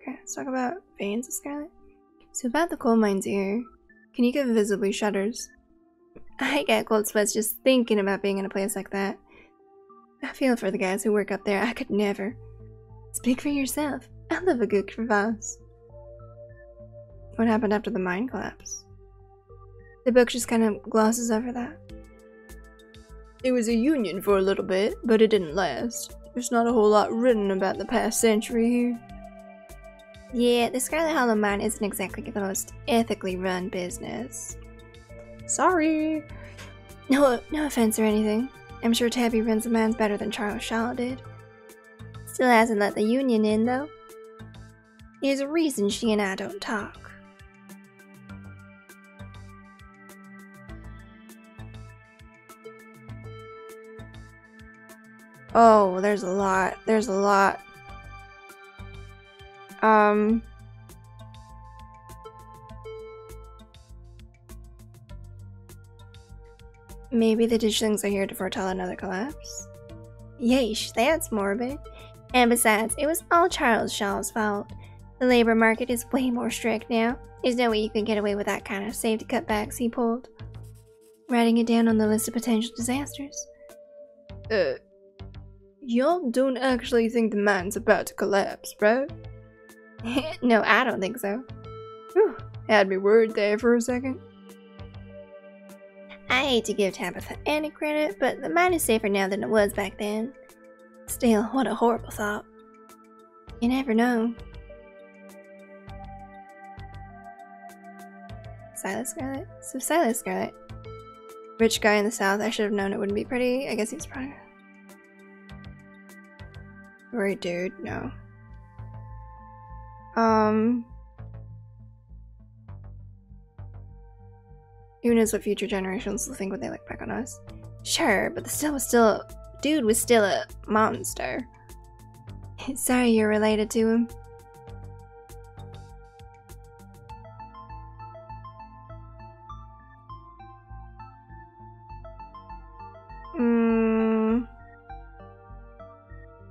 Speaker 1: Okay, let's talk about veins of Scarlet. So about the coal mines here, Kanika visibly shudders. I get cold sweats just thinking about being in a place like that. I feel for the guys who work up there. I could never. Speak for yourself. I love a good crevasse. What happened after the mine collapse? The book just kind of glosses over that.
Speaker 2: It was a union for a little bit, but it didn't last. There's not a whole lot written about the past century here.
Speaker 1: Yeah, the Scarlet Hollow mine isn't exactly the most ethically run business.
Speaker 2: Sorry.
Speaker 1: No offense or anything. I'm sure Tabby runs the mines better than Charles Shaw did. Still hasn't let the union in, though. There's a reason she and I don't talk.
Speaker 2: Oh, there's a lot. There's a lot.
Speaker 1: Maybe the ditchlings are here to foretell another collapse? Yeesh, that's morbid. And besides, it was all Charles Shaw's fault. The labor market is way more strict now. There's no way you can get away with that kind of safety cutbacks he pulled. Writing it down on the list of potential disasters.
Speaker 2: Y'all don't actually think the mine's about to collapse, right?
Speaker 1: No, I don't think so.
Speaker 2: Whew, had me worried there for a second.
Speaker 1: I hate to give Tabitha any credit, but the mine is safer now than it was back then. Still, what a horrible thought. You never know. Silas Scarlet? So Silas Scarlet. Rich guy in the south, I should have known it wouldn't be pretty. I guess he's probably...
Speaker 2: Right, dude, no.
Speaker 1: Who knows what future generations will think when they look back on us? Sure, but dude was still a monster. Sorry you're related to him.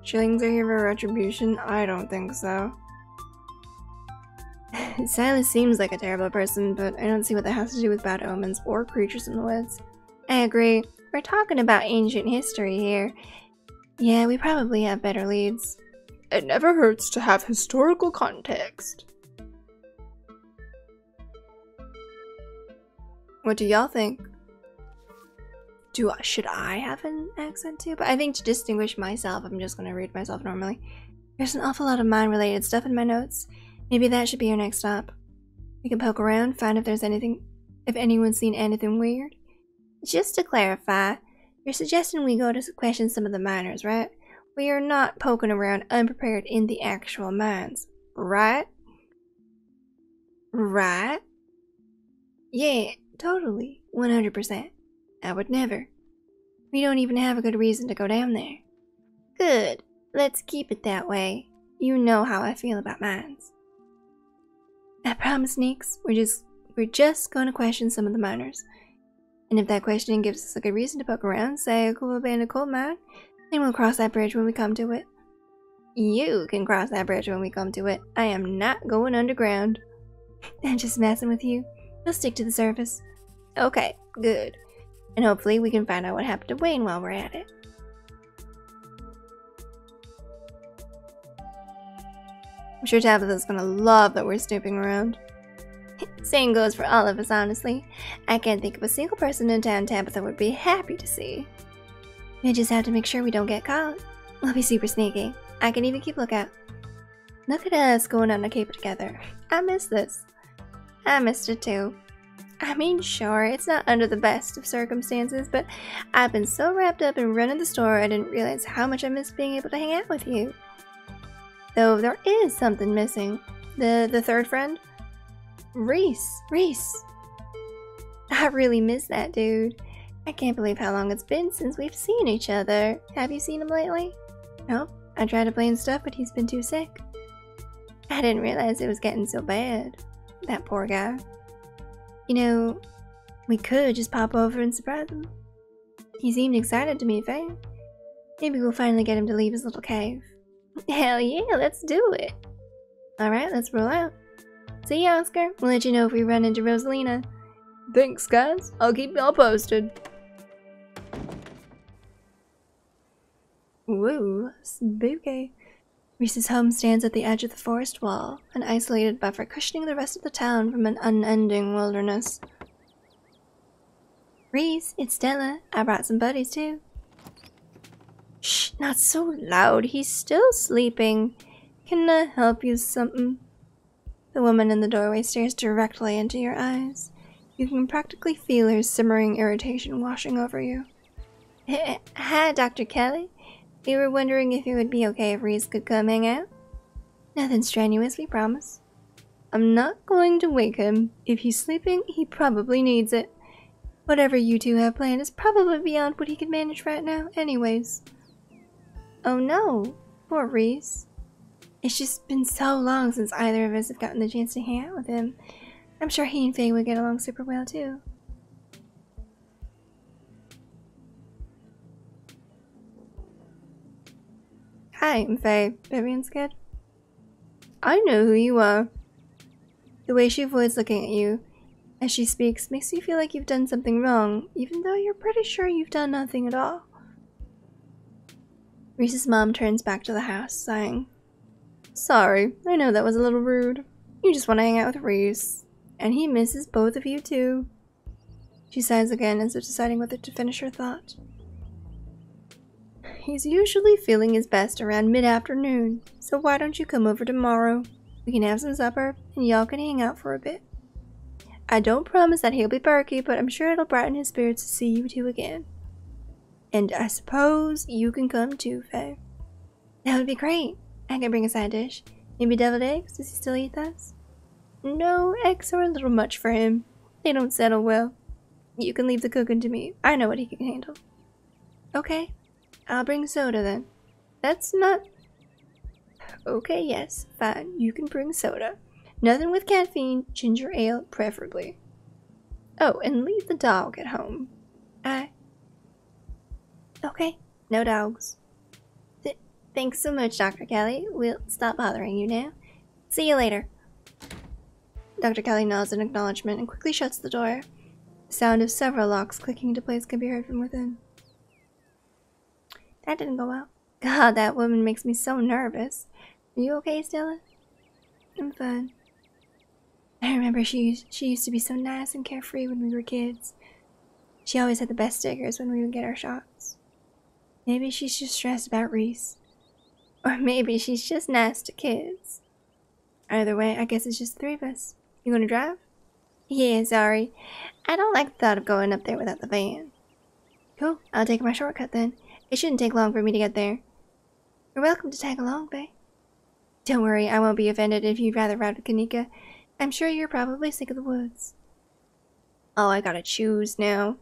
Speaker 2: Shillings are here for retribution? I don't think so.
Speaker 1: Silas seems like a terrible person, but I don't see what that has to do with bad omens or creatures in the woods. I agree. We're talking about ancient history here. Yeah, we probably have better leads.
Speaker 2: It never hurts to have historical context.
Speaker 1: What do y'all think? Should I have an accent too? But I think to distinguish myself, I'm just gonna read myself normally. There's an awful lot of mine-related stuff in my notes. Maybe that should be your next stop. We can poke around, find if anyone's seen anything weird. Just to clarify, you're suggesting we go to question some of the miners, right? We are not poking around unprepared in the actual mines, right? Right? Yeah, totally. 100%. I would never. We don't even have a good reason to go down there. Good. Let's keep it that way. You know how I feel about mines. I promise, Neeks. We're just gonna question some of the miners. And if that questioning gives us a good reason to poke around, say a cool abandoned coal mine, then we'll cross that bridge when we come to it. You can cross that bridge when we come to it. I am not going underground. I'm just messing with you. We'll stick to the surface. Okay, good. And hopefully we can find out what happened to Wayne while we're at it. I'm sure Tabitha's gonna love that we're snooping around. Same goes for all of us, honestly. I can't think of a single person in town Tabitha would be happy to see. We just have to make sure we don't get caught. We'll be super sneaky. I can even keep lookout. Look at us going on a caper together. I miss this. I missed it too. I mean, sure, it's not under the best of circumstances, but I've been so wrapped up in running the store I didn't realize how much I missed being able to hang out with you. Though there is something missing. The third friend? Reese. I really miss that dude. I can't believe how long it's been since we've seen each other. Have you seen him lately? Nope. I tried to plan stuff, but he's been too sick. I didn't realize it was getting so bad. That poor guy. You know, we could just pop over and surprise him. He seemed excited to meet Faye. Maybe we'll finally get him to leave his little cave. Hell yeah, let's do it. Alright, let's roll out. See ya, Oscar. We'll let you know if we run into Rosalina.
Speaker 2: Thanks, guys. I'll keep y'all posted.
Speaker 1: Woo, spooky. Reese's home stands at the edge of the forest wall, an isolated buffer cushioning the rest of the town from an unending wilderness. Reese, it's Stella. I brought some buddies too. Shh, not so loud. He's still sleeping. Can I help you something? The woman in the doorway stares directly into your eyes. You can practically feel her simmering irritation washing over you. Hi, Dr. Kelly. We were wondering if it would be okay if Reese could come hang out. Nothing strenuous, we promise. I'm not going to wake him. If he's sleeping, he probably needs it. Whatever you two have planned is probably beyond what he can manage right now anyways. Oh no, poor Reese. It's just been so long since either of us have gotten the chance to hang out with him. I'm sure he and Faye would get along super well too. Hi, I'm Faye. Vivian's kid. I know who you are. The way she avoids looking at you as she speaks makes you feel like you've done something wrong, even though you're pretty sure you've done nothing at all. Reese's mom turns back to the house, sighing. Sorry, I know that was a little rude. You just want to hang out with Reese, and he misses both of you too. She sighs again as if deciding whether to finish her thought. He's usually feeling his best around mid-afternoon, so why don't you come over tomorrow? We can have some supper, and y'all can hang out for a bit. I don't promise that he'll be perky, but I'm sure it'll brighten his spirits to see you two again. And I suppose you can come too, Faye. That would be great. I can bring a side dish. Maybe deviled eggs? Does he still eat those? No, eggs are a little much for him. They don't settle well. You can leave the cooking to me. I know what he can handle. Okay. I'll bring soda then. That's not... Okay, yes, fine. You can bring soda. Nothing with caffeine, ginger ale, preferably. Oh, and leave the dog at home. Okay, no dogs. Thanks so much, Dr. Kelly. We'll stop bothering you now. See you later. Dr. Kelly nods in acknowledgement and quickly shuts the door. The sound of several locks clicking into place can be heard from within. That didn't go well. God, that woman makes me so nervous. Are you okay, Stella? I'm fine. I remember she used to be so nice and carefree when we were kids. She always had the best stickers when we would get our shots. Maybe she's just stressed about Reese. Or maybe she's just nice to kids. Either way, I guess it's just the three of us. You gonna drive? Yeah, sorry. I don't like the thought of going up there without the van. Cool, I'll take my shortcut then. It shouldn't take long for me to get there. You're welcome to tag along, bae. Don't worry, I won't be offended if you'd rather ride with Kanika. I'm sure you're probably sick of the woods. Oh, I gotta choose now.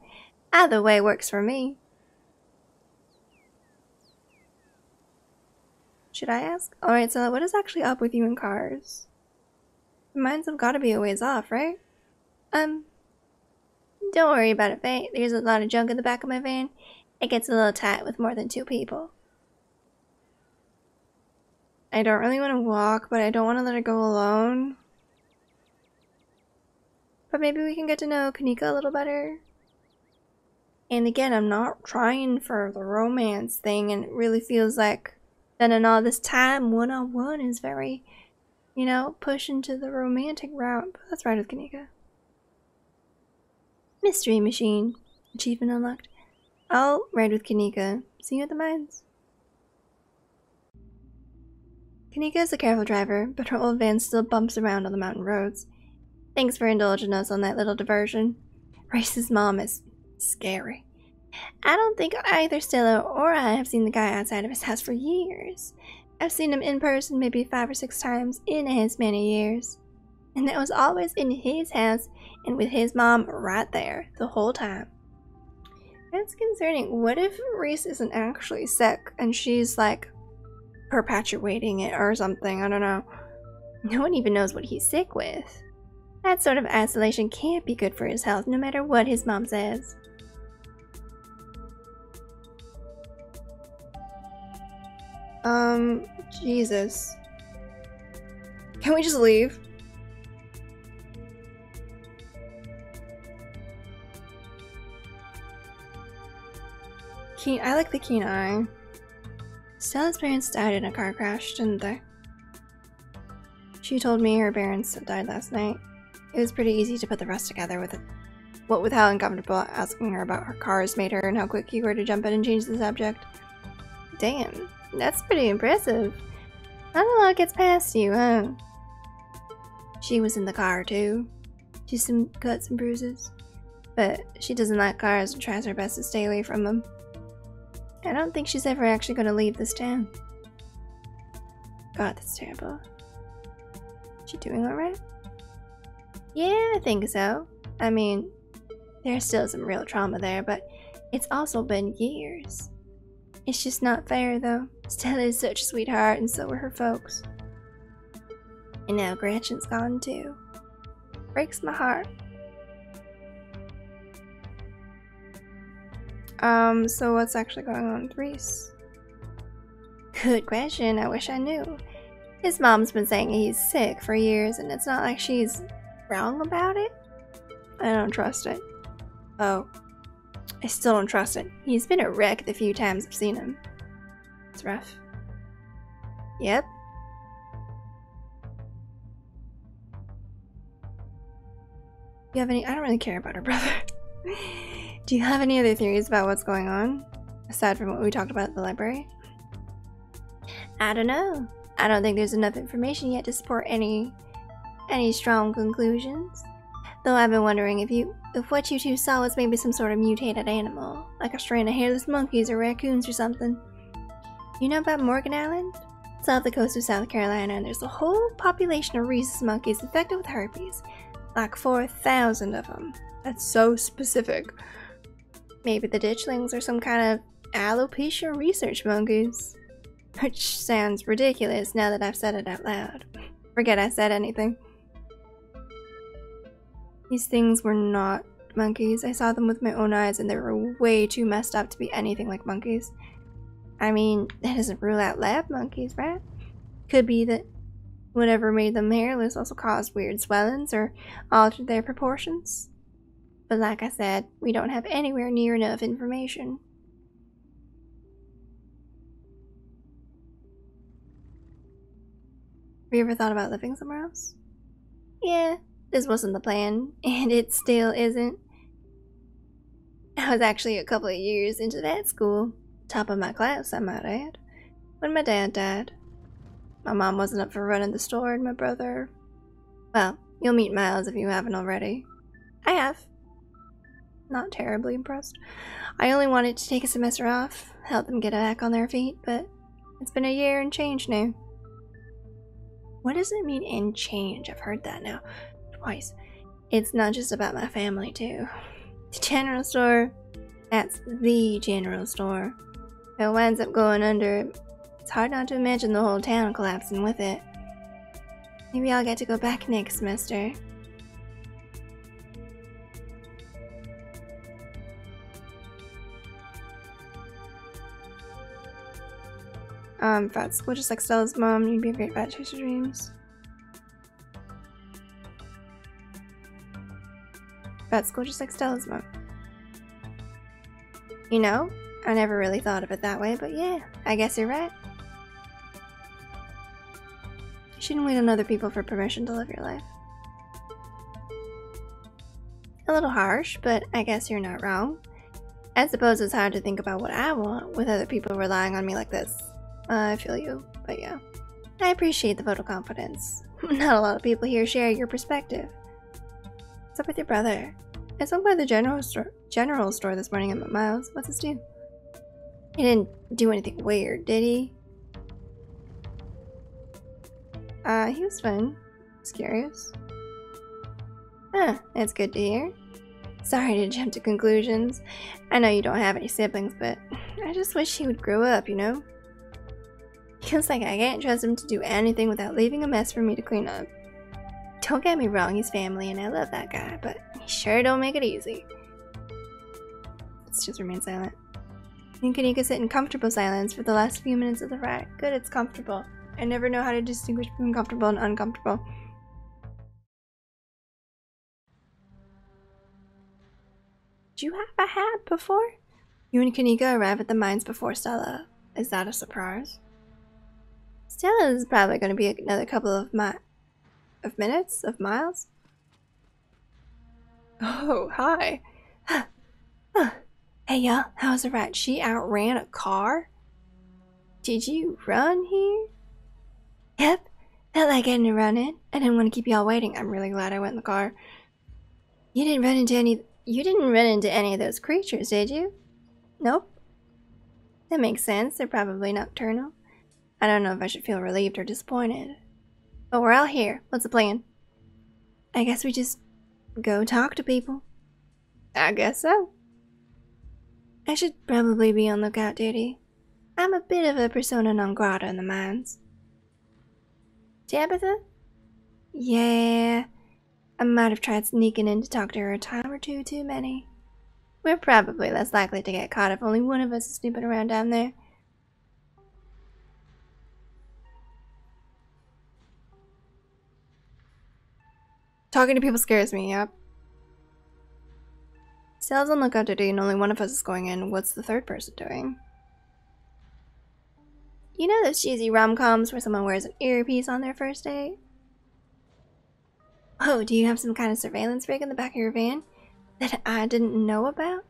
Speaker 1: Either way works for me. Should I ask? Alright, so what is actually up with you and cars? Mines have gotta be a ways off, right? Don't worry about it, bae. There's a lot of junk in the back of my van. It gets a little tight with more than 2 people. I don't really want to walk, but I don't want to let her go alone. But maybe we can get to know Kanika a little better. And again, I'm not trying for the romance thing, and it really feels like spending all this time one-on-one is very, you know, pushing to the romantic route. But let's ride with Kanika. Mystery machine. Achievement unlocked. I'll ride with Kanika. See you at the mines. Kanika is a careful driver, but her old van still bumps around on the mountain roads. Thanks for indulging us on that little diversion. Race's mom is scary. I don't think either Stella or I have seen the guy outside of his house for years. I've seen him in person maybe 5 or 6 times in his many years. And that was always in his house and with his mom right there the whole time. That's concerning. What if Reese isn't actually sick and she's like perpetuating it or something? I don't know. No one even knows what he's sick with. That sort of isolation can't be good for his health, no matter what his mom says. Jesus. Can we just leave? I like the keen eye. Stella's parents died in a car crash, didn't they? She told me her parents died last night. It was pretty easy to put the rest together with it. What with how uncomfortable asking her about her cars made her and how quick you were to jump in and change the subject. Damn, that's pretty impressive. Not a lot gets past you, huh? She was in the car too. Just some cuts and bruises. But she doesn't like cars and tries her best to stay away from them. I don't think she's ever actually going to leave this town. God, that's terrible. She doing alright? Yeah, I think so. I mean, there's still some real trauma there, but it's also been years. It's just not fair, though. Stella is such a sweetheart, and so were her folks. And now Gretchen's gone, too. Breaks my heart. So what's actually going on with Reese? Good question, I wish I knew. His mom's been saying he's sick for years, and it's not like she's wrong about it. I don't trust it. Oh. I still don't trust it. He's been a wreck the few times I've seen him. It's rough. Yep. You have any— I don't really care about her brother. Do you have any other theories about what's going on? Aside from what we talked about at the library? I don't know. I don't think there's enough information yet to support any strong conclusions. Though I've been wondering if what you two saw was maybe some sort of mutated animal, like a strain of hairless monkeys or raccoons or something. You know about Morgan Island? It's off the coast of South Carolina, and there's a whole population of rhesus monkeys infected with herpes. Like 4,000 of them.
Speaker 2: That's so specific.
Speaker 1: Maybe the ditchlings are some kind of alopecia research monkeys. Which sounds ridiculous now that I've said it out loud. Forget I said anything. These things were not monkeys. I saw them with my own eyes and they were way too messed up to be anything like monkeys. I mean, that doesn't rule out lab monkeys, right? Could be that whatever made them hairless also caused weird swellings or altered their proportions. But like I said, we don't have anywhere near enough information. Have you ever thought about living somewhere else? Yeah, this wasn't the plan, and it still isn't. I was actually a couple of years into that school. Top of my class, I might add. when my dad died. My mom wasn't up for running the store, and my brother... Well, you'll meet Miles if you haven't already. I have. Not terribly impressed. I only wanted to take a semester off, help them get back on their feet, but it's been a year and change now. What does it mean, and change? I've heard that now twice. It's not just about my family, too. The general store, that's the general store. If it winds up going under, it's hard not to imagine the whole town collapsing with it. Maybe I'll get to go back next semester. Fat school just like Stella's mom, you'd be a great vet chaser dreams. Fat school just like Stella's mom. You know, I never really thought of it that way, but yeah, I guess you're right. You shouldn't wait on other people for permission to live your life. A little harsh, but I guess you're not wrong. I suppose it's hard to think about what I want with other people relying on me like this. I feel you, but yeah. I appreciate the vote of confidence. Not a lot of people here share your perspective. What's up with your brother? I swung by the general store this morning at Miles. What's his deal? He didn't do anything weird, did he? He was fun. Just curious. Huh, that's good to hear. Sorry to jump to conclusions. I know you don't have any siblings, but I just wish he would grow up, you know? Feels like I can't trust him to do anything without leaving a mess for me to clean up. Don't get me wrong, he's family and I love that guy, but he sure don't make it easy. Let's just remain silent. You can sit in comfortable silence for the last few minutes of the ride. Good, it's comfortable. I never know how to distinguish between comfortable and uncomfortable. Did you have a hat before? You and Kanika arrive at the mines before Stella. Is that a surprise? Stella is probably going to be another couple of miles. Oh, hi. Hey y'all, how's the ride? She outran a car? Did you run here? Yep, felt like getting a run in. I didn't want to keep y'all waiting. I'm really glad I went in the car. You didn't run into any of those creatures, did you? Nope. That makes sense. They're probably nocturnal. I don't know if I should feel relieved or disappointed. But we're all here. What's the plan? I guess we just go talk to people. I guess so. I should probably be on lookout duty. I'm a bit of a persona non grata in the mines. Tabitha? Yeah, I might have tried sneaking in to talk to her a time or two too many. We're probably less likely to get caught if only one of us is snooping around down there. Talking to people scares me, yep. Stella's on lookout duty and only one of us is going in. What's the third person doing? You know those cheesy rom-coms where someone wears an earpiece on their first date? Oh, do you have some kind of surveillance rig in the back of your van that I didn't know about?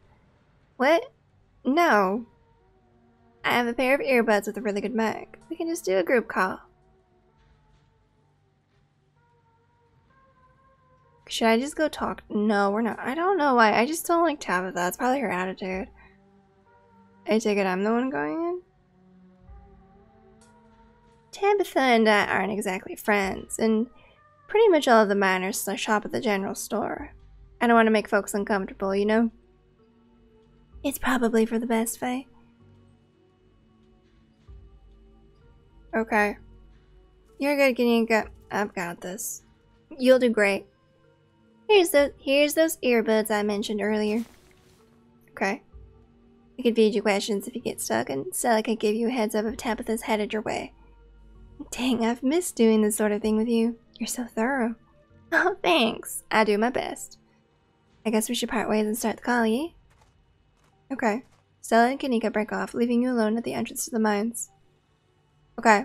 Speaker 1: What? No. I have a pair of earbuds with a really good mic. We can just do a group call. Should I just go talk? No, we're not. I don't know why. I just don't like Tabitha. That's probably her attitude. I take it I'm the one going in? Tabitha and I aren't exactly friends, and pretty much all of the miners shop at the general store. I don't want to make folks uncomfortable, you know? It's probably for the best, Faye. Okay. You're good, Kanika. I've got this. You'll do great. Here's those earbuds I mentioned earlier. Okay. I can feed you questions if you get stuck, and Stella can give you a heads up if Tabitha's headed your way. Dang, I've missed doing this sort of thing with you. You're so thorough. Oh, thanks. I do my best. I guess we should part ways and start the call, yeah? Okay. Stella and Kanika break off, leaving you alone at the entrance to the mines. Okay.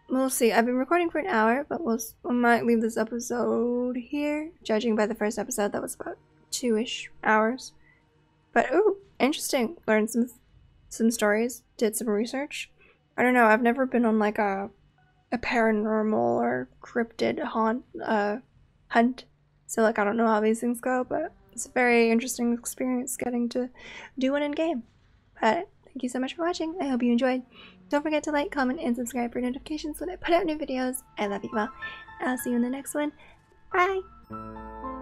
Speaker 1: We'll see. I've been recording for an hour, but we might leave this episode here. Judging by the first episode, that was about 2-ish hours. But, ooh, interesting. Learned some stories. Did some research. I don't know, I've never been on like a paranormal or cryptid hunt. So like I don't know how these things go, but it's a very interesting experience getting to do one in game. But thank you so much for watching. I hope you enjoyed. Don't forget to like, comment, and subscribe for notifications when I put out new videos. I love you all. I'll see you in the next one. Bye!